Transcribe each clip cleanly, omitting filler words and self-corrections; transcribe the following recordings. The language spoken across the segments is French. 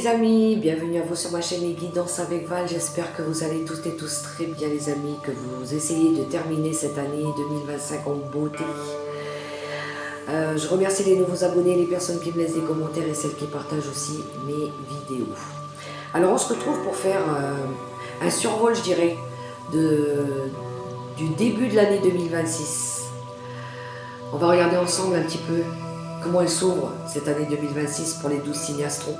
les amis, bienvenue à vous sur ma chaîne Les Guidances avec Val. J'espère que vous allez toutes et tous très bien les amis, que vous essayez de terminer cette année 2025 en beauté. Je remercie les nouveaux abonnés, les personnes qui me laissent des commentaires et celles qui partagent aussi mes vidéos. Alors on se retrouve pour faire un survol, je dirais, du début de l'année 2026. On va regarder ensemble un petit peu comment elle s'ouvre cette année 2026 pour les 12 signes astro.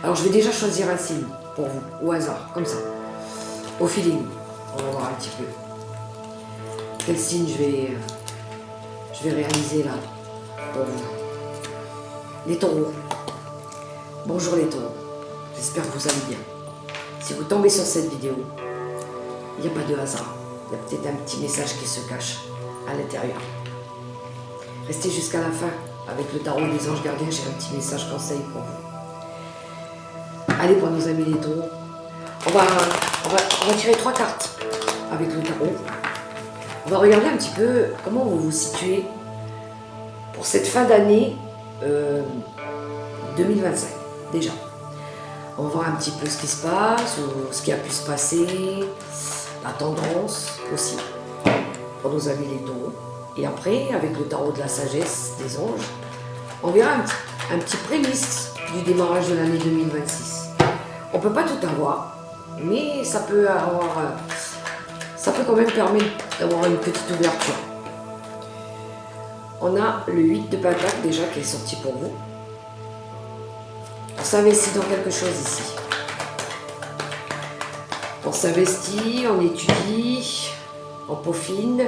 Alors je vais déjà choisir un signe pour vous, au hasard, comme ça, au feeling. On va voir un petit peu quel signe je vais réaliser là pour vous. Les taureaux. Bonjour les taureaux, j'espère que vous allez bien. Si vous tombez sur cette vidéo, il n'y a pas de hasard. Il y a peut-être un petit message qui se cache à l'intérieur. Restez jusqu'à la fin. Avec le tarot des anges gardiens, j'ai un petit message conseil pour vous. Allez, pour nos amis les taureaux, on va tirer 3 cartes avec le tarot. On va regarder un petit peu comment vous vous situez pour cette fin d'année 2025, déjà. On va voir un petit peu ce qui se passe, ou ce qui a pu se passer, la tendance aussi, pour nos amis les taureaux. Et après, avec le tarot de la sagesse des anges, on verra un petit prémisse du démarrage de l'année 2026. On ne peut pas tout avoir, mais ça peut quand même permettre d'avoir une petite ouverture. On a le 8 de Pentacle déjà qui est sorti pour vous. On s'investit dans quelque chose ici. On s'investit, on étudie, on peaufine.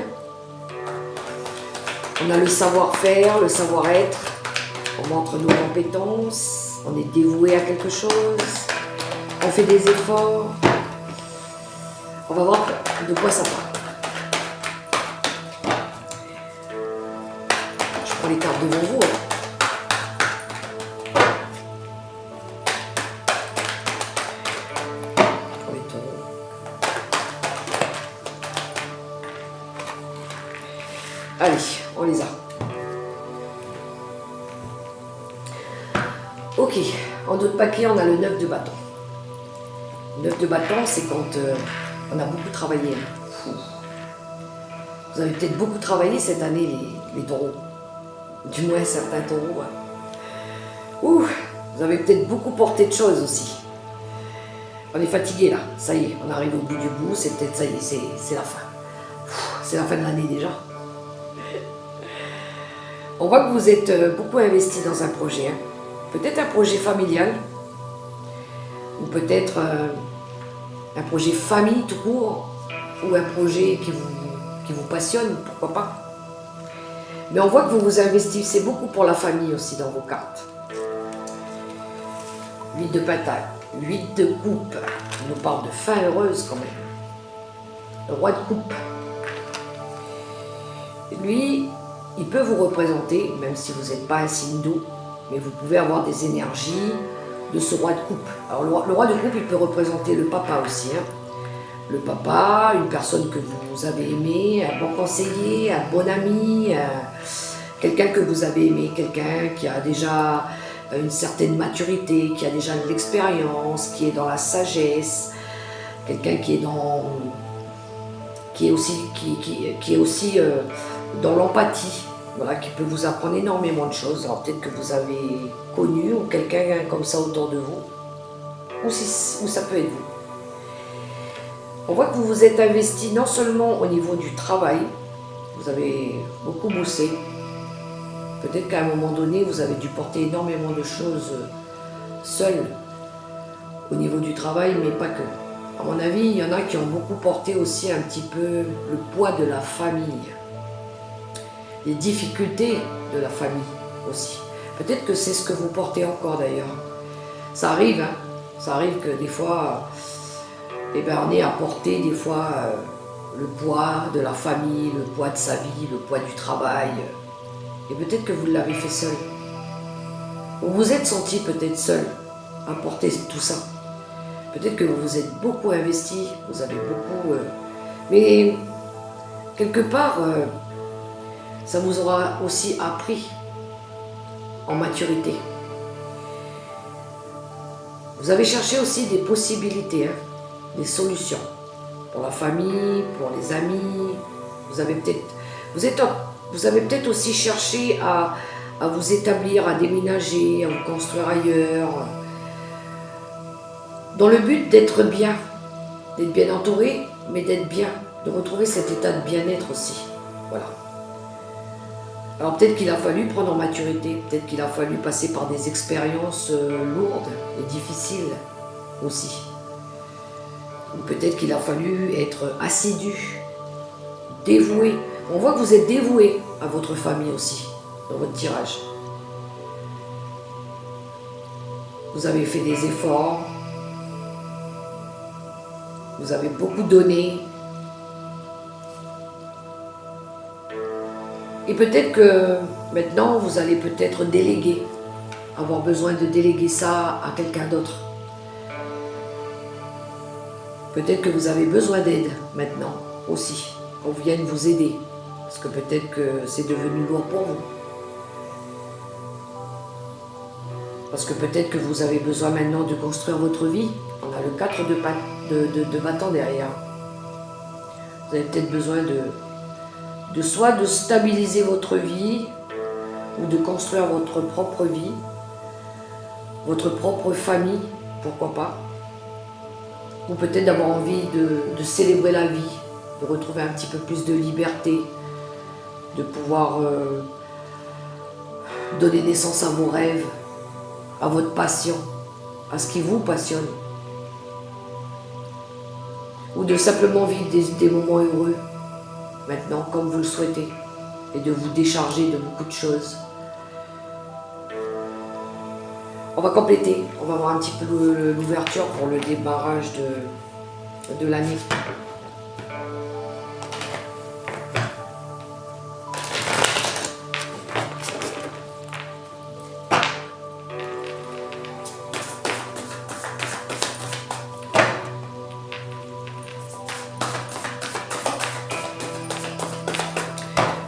On a le savoir-faire, le savoir-être, on montre nos compétences, on est dévoué à quelque chose, on fait des efforts. On va voir de quoi ça parle. Je prends les cartes devant vous. Pour les taureaux. Allez, on les a. Ok, en d'autres paquets, on a le 9 de bâton. Le 9 de bâton, c'est quand on a beaucoup travaillé. Vous avez peut-être beaucoup travaillé cette année, les taureaux. Du moins, certains taureaux. Ouh, vous avez peut-être beaucoup porté de choses aussi. On est fatigué là, ça y est, on arrive au bout du bout, c'est peut-être ça y est, c'est la fin. C'est la fin de l'année déjà. On voit que vous êtes beaucoup investi dans un projet. Hein. Peut-être un projet familial, ou peut-être un projet famille tout court, ou un projet qui vous passionne, pourquoi pas. Mais on voit que vous vous investissez beaucoup pour la famille aussi dans vos cartes. 8 de Pentacle, 8 de coupe, on nous parle de fin heureuse quand même. Le roi de coupe. Lui, il peut vous représenter, même si vous n'êtes pas un signe d'eau, mais vous pouvez avoir des énergies de ce roi de coupe. Alors le roi de coupe, il peut représenter le papa aussi. Hein. Le papa, une personne que vous avez aimé, un bon conseiller, un bon ami, quelqu'un que vous avez aimé, quelqu'un qui a déjà une certaine maturité, qui a déjà de l'expérience, qui est dans la sagesse, quelqu'un qui est aussi dans l'empathie. Voilà, qui peut vous apprendre énormément de choses. Alors peut-être que vous avez connu ou quelqu'un comme ça autour de vous, ou ça peut être vous. On voit que vous vous êtes investi non seulement au niveau du travail, vous avez beaucoup bossé. Peut-être qu'à un moment donné, vous avez dû porter énormément de choses seul au niveau du travail, mais pas que. À mon avis, il y en a qui ont beaucoup porté aussi un petit peu le poids de la famille. Les difficultés de la famille aussi. Peut-être que c'est ce que vous portez encore d'ailleurs. Ça arrive, hein. Ça arrive que des fois, on est à porter des fois le poids de la famille, le poids de sa vie, le poids du travail. Et peut-être que vous l'avez fait seul. Vous vous êtes senti peut-être seul à porter tout ça. Peut-être que vous vous êtes beaucoup investi, vous avez beaucoup... mais quelque part... ça vous aura aussi appris en maturité. Vous avez cherché aussi des possibilités, hein, des solutions pour la famille, pour les amis. Vous avez peut-être aussi cherché à vous établir, à déménager, à vous construire ailleurs, dans le but d'être bien entouré, mais d'être bien, de retrouver cet état de bien-être aussi. Voilà. Alors peut-être qu'il a fallu prendre en maturité, peut-être qu'il a fallu passer par des expériences lourdes et difficiles aussi. Ou peut-être qu'il a fallu être assidu, dévoué. On voit que vous êtes dévoué à votre famille aussi, dans votre tirage. Vous avez fait des efforts, vous avez beaucoup donné. Et peut-être que maintenant, vous allez peut-être déléguer, avoir besoin de déléguer ça à quelqu'un d'autre. Peut-être que vous avez besoin d'aide maintenant aussi, qu'on vienne vous aider. Parce que peut-être que c'est devenu lourd pour vous. Parce que peut-être que vous avez besoin maintenant de construire votre vie. On a le 4 de bâton derrière. Vous avez peut-être besoin soit de stabiliser votre vie, ou de construire votre propre vie, votre propre famille, pourquoi pas. Ou peut-être d'avoir envie de célébrer la vie, de retrouver un petit peu plus de liberté, de pouvoir donner naissance à vos rêves, à votre passion, à ce qui vous passionne. Ou de simplement vivre des moments heureux, maintenant, comme vous le souhaitez, et de vous décharger de beaucoup de choses. On va compléter, on va voir un petit peu l'ouverture pour le démarrage de l'année.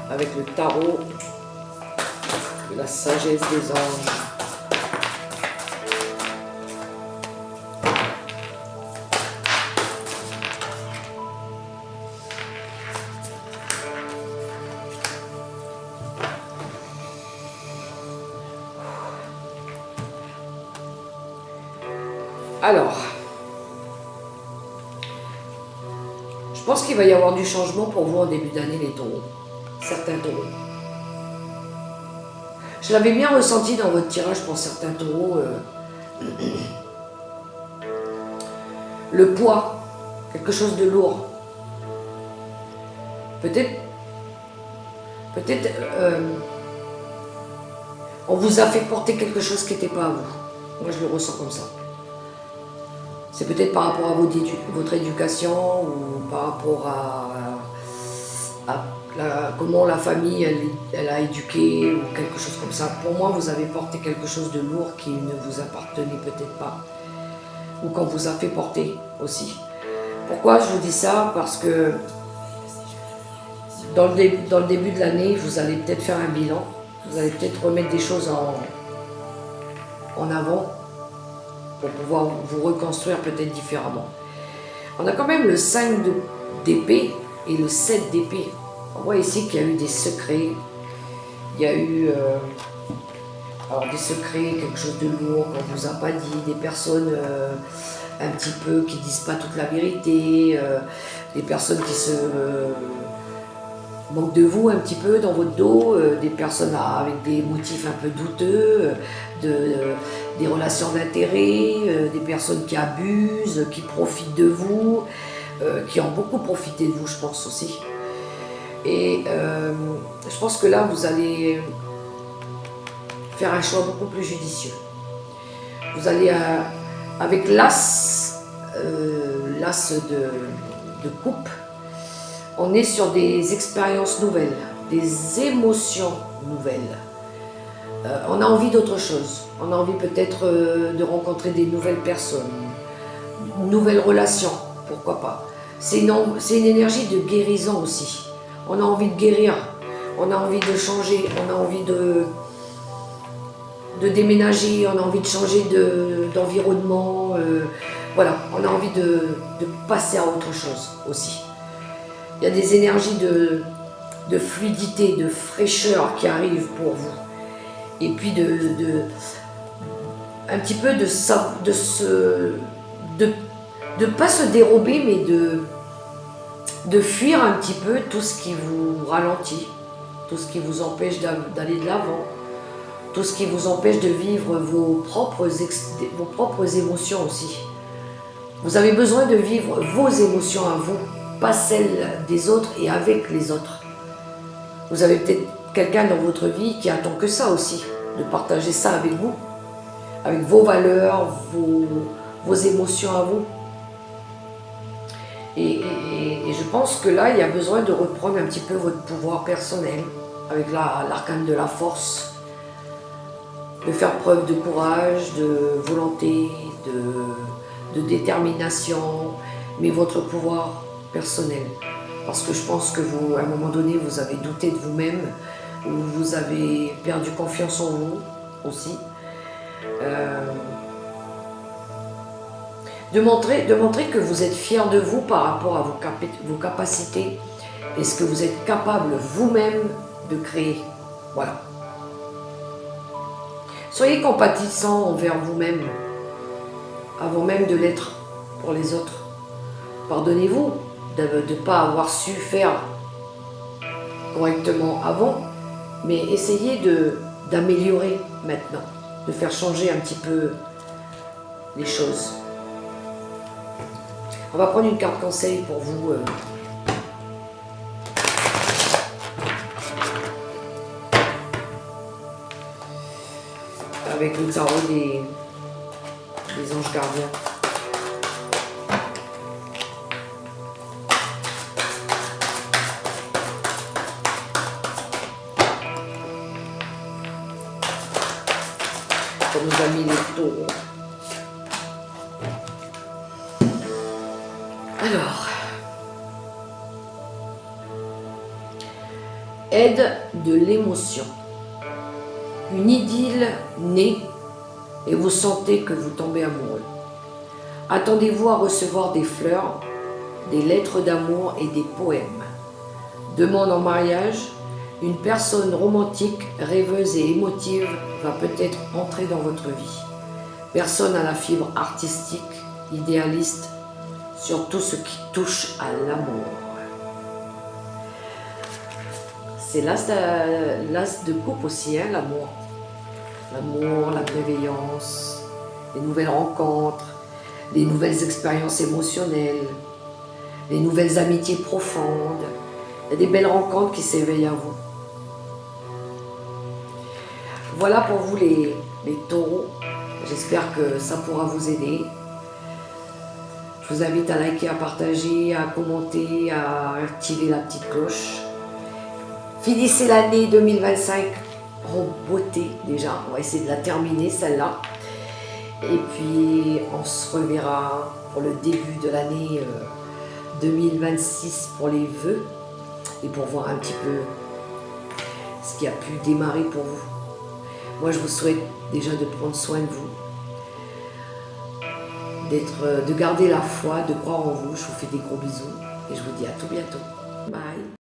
Avec le tarot de la sagesse des anges. Alors, je pense qu'il va y avoir du changement pour vous en début d'année, les taureaux. Certains taureaux. Je l'avais bien ressenti dans votre tirage pour certains taureaux. Le poids, quelque chose de lourd. Peut-être, on vous a fait porter quelque chose qui n'était pas à vous. Moi, je le ressens comme ça. C'est peut-être par rapport à votre éducation ou par rapport à comment la famille elle a éduqué ou quelque chose comme ça. Pour moi, vous avez porté quelque chose de lourd qui ne vous appartenait peut-être pas. Ou qu'on vous a fait porter aussi. Pourquoi je vous dis ça? Parce que dans le début de l'année, vous allez peut-être faire un bilan. Vous allez peut-être remettre des choses en avant pour pouvoir vous reconstruire peut-être différemment. On a quand même le 5 d'épée et le 7 d'épée. On voit ici qu'il y a eu des secrets, il y a eu des secrets, quelque chose de lourd qu'on ne vous a pas dit, des personnes un petit peu qui ne disent pas toute la vérité, des personnes qui se moquent de vous un petit peu dans votre dos, des personnes avec des motifs un peu douteux, des relations d'intérêt, des personnes qui abusent, qui profitent de vous, qui ont beaucoup profité de vous, je pense aussi. Et je pense que là, vous allez faire un choix beaucoup plus judicieux. Vous allez, avec l'as de coupe, on est sur des expériences nouvelles, des émotions nouvelles. On a envie d'autre chose. On a envie peut-être de rencontrer des nouvelles personnes, nouvelles relations, pourquoi pas. C'est une énergie de guérison aussi. On a envie de guérir, on a envie de changer, on a envie de de déménager, on a envie de changer d'environnement, voilà, on a envie de passer à autre chose aussi. Il y a des énergies de fluidité, de fraîcheur qui arrivent pour vous. Et puis un petit peu de pas se dérober, mais de fuir un petit peu tout ce qui vous ralentit, tout ce qui vous empêche d'aller de l'avant, tout ce qui vous empêche de vivre vos propres émotions aussi. Vous avez besoin de vivre vos émotions à vous, pas celles des autres et avec les autres. Vous avez peut-être quelqu'un dans votre vie qui attend que ça aussi, de partager ça avec vous, avec vos valeurs, vos émotions à vous. Et je pense que là, il y a besoin de reprendre un petit peu votre pouvoir personnel, avec l'arcane de la force, de faire preuve de courage, de volonté, de détermination, mais votre pouvoir personnel. Parce que je pense que vous, à un moment donné, vous avez douté de vous-même, ou vous avez perdu confiance en vous aussi. De montrer que vous êtes fier de vous par rapport à vos capacités et ce que vous êtes capable vous-même de créer. Voilà. Soyez compatissant envers vous-même, avant même de l'être pour les autres. Pardonnez-vous de ne pas avoir su faire correctement avant, mais essayez d'améliorer maintenant, de faire changer un petit peu les choses. On va prendre une carte conseil pour vous. Avec le tarot des anges gardiens. On nous a mis les taureaux. Alors, aide de l'émotion. Une idylle naît et vous sentez que vous tombez amoureux. Attendez-vous à recevoir des fleurs, des lettres d'amour et des poèmes. Demande en mariage, une personne romantique, rêveuse et émotive va peut-être entrer dans votre vie. Personne à la fibre artistique, idéaliste, sur tout ce qui touche à l'amour. C'est l'as de coupe aussi, hein, l'amour. L'amour, la bienveillance, les nouvelles rencontres, les nouvelles expériences émotionnelles, les nouvelles amitiés profondes. Il y a des belles rencontres qui s'éveillent à vous. Voilà pour vous les taureaux. J'espère que ça pourra vous aider. Je vous invite à liker, à partager, à commenter, à activer la petite cloche. Finissez l'année 2025 en beauté déjà. On va essayer de la terminer celle-là. Et puis on se reverra pour le début de l'année 2026 pour les vœux et pour voir un petit peu ce qui a pu démarrer pour vous. Moi je vous souhaite déjà de prendre soin de vous, de garder la foi, de croire en vous. Je vous fais des gros bisous et je vous dis à tout bientôt. Bye.